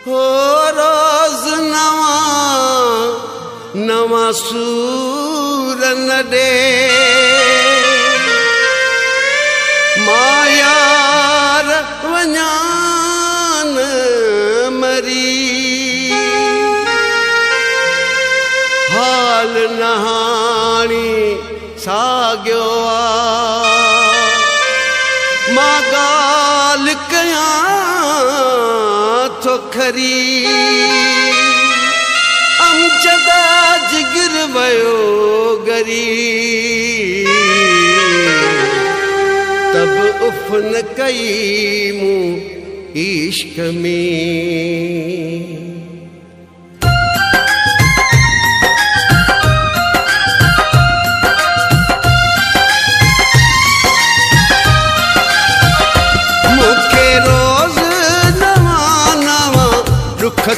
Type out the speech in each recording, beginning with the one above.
हो रोज नवा नवा सूर न दे मायार वञान मरी हाल नहाणी साॻियो मां ॻाल्हि कयां थो खरी अमजदा जिगर वयो गरी तब उफ न कई मूं इश्क में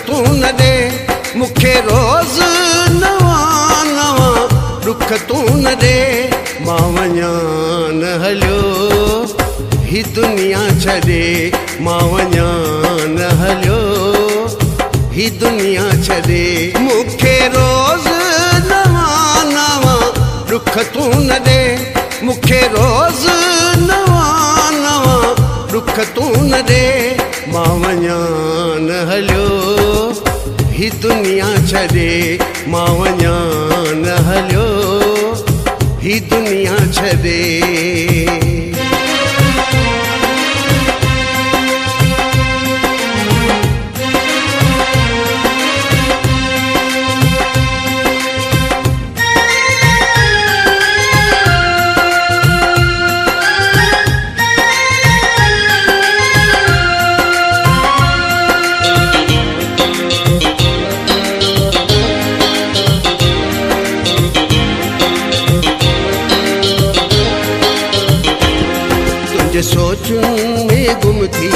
तू न दे मुखे रोज नवा नवा दुख तू न दे मां वञा न हलियो ही दुनिया छॾे मां वञा न हलियो ही दुनिया छॾे मुखे रोज नवा नवा दुख तू न दे मुखे रोज नवा नवा दुख तू न दे मां वञा न हलियो ही दुनिया छॾे मां वञा न हलियो ही दुनिया छॾे सोचुनि में गुम थी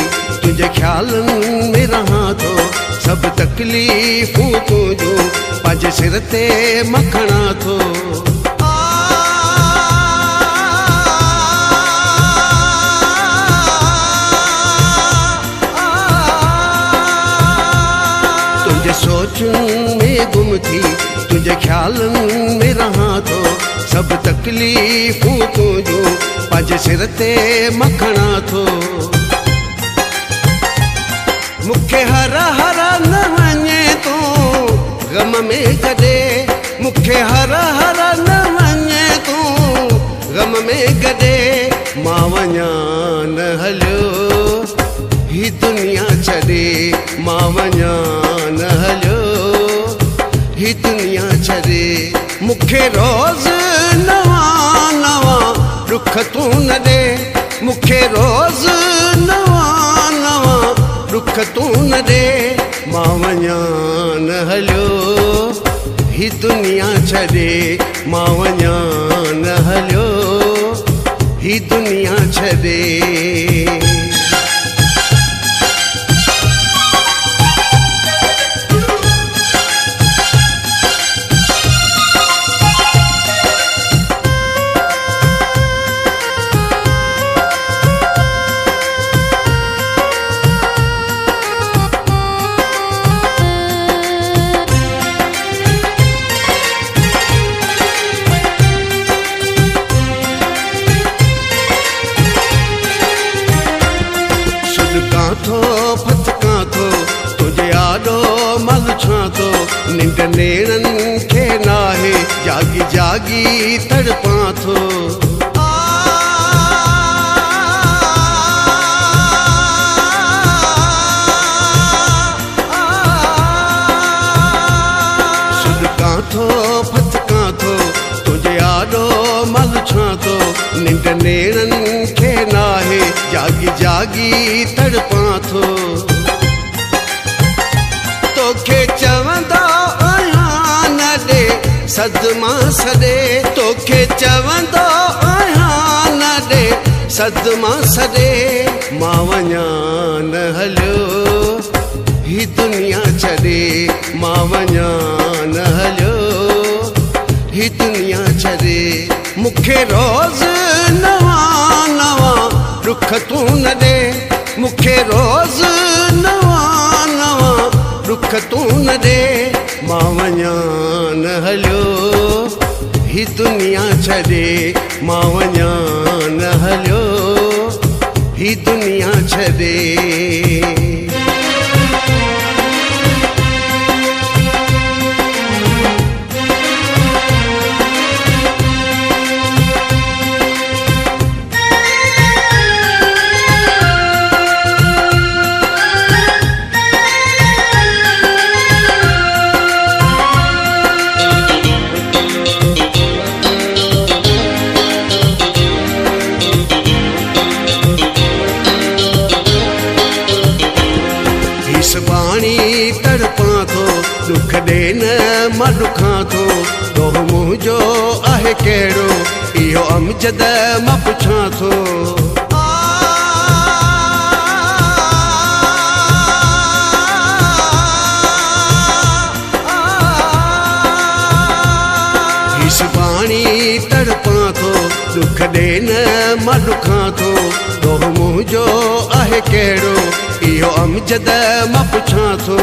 तुझे ख्यालनि में रहां थो सब तकलीफ़ूं तुंहिंजूं पंहिंजे सिर ते मखणा थो तुझे सोचुनि में गुम थी तुझे ख्यालनि में रहां थो सब तकलीफ़ूं तुंहिंजूं पंहिंजे सिर ते मखणा थो मूंखे हर हर न वञे तूं ग़म में गॾे मूंखे हर हर न वञे तूं ग़म में गॾे मां वञा न हलियो ही दुनिया छॾे मां वञा न हलियो ही दुनिया छॾे मूंखे रोज़ नवा नवा दुख तू न दे मूंखे रोज़ नवा नवा दुख तू न दे मां वञा न हलियो ही दुनिया छॾे मां वञा न हलियो ही दुनिया छॾे थो फतकां थो तुझे आॾो मल छां थो निंड नेरनि खे नाहे जागी जागी तड़पां थो सुॾकां थो फतकां थो तुझे आॾो मल छां थो निंड नेरनि खे नाहे जागी जागी तड़पां थो तोखे चवंदा आहियां न ॾे सदमा सॾे तोखे चवंदा आहियां न ॾे सदमा सॾे मां वञा न हलियो ही दुनिया छॾे मां वञा न हलियो ही दुनिया छॾे मूंखे रोज़ नवा नवा दुख तू न दे मूंखे रोज़ नवा नवा तूं न ॾे मां वञा न हलियो ही दुनिया छॾे मां वञा न हलियो ही दुनिया छॾे पाणी तड़पां थो दुख ॾे न मां ॾुखां थो तो मुंहिंजो आहे कहिड़ो इहो अमजद मां पुछां थो पाणी तड़पां थो दुख ॾे न मां ॾुखां थो तो मुंहिंजो आहे कहिड़ो इहो अमजद मां पुछां थो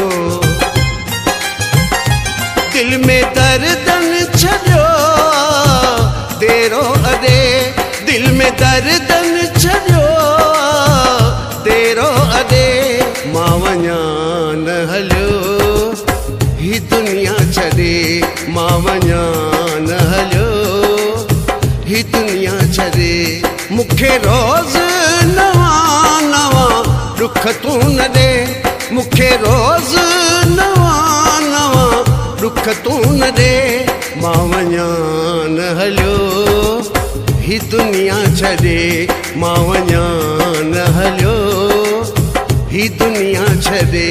दिल में दर्दन छॾियो तेरो अॾे दिल में दर्दन छॾियो तेरो अॾे मां वञा न हलियो ही दुनिया छॾे मां वञा न हलियो ही दुनिया छॾे मूंखे रोज़ नवां नवां दुख तूं न ॾे मूंखे रोज़ नवां नवां दुख तूं न ॾे मां वञा न हलियो ही दुनिया छॾे मां वञा न हलियो ही दुनिया छॾे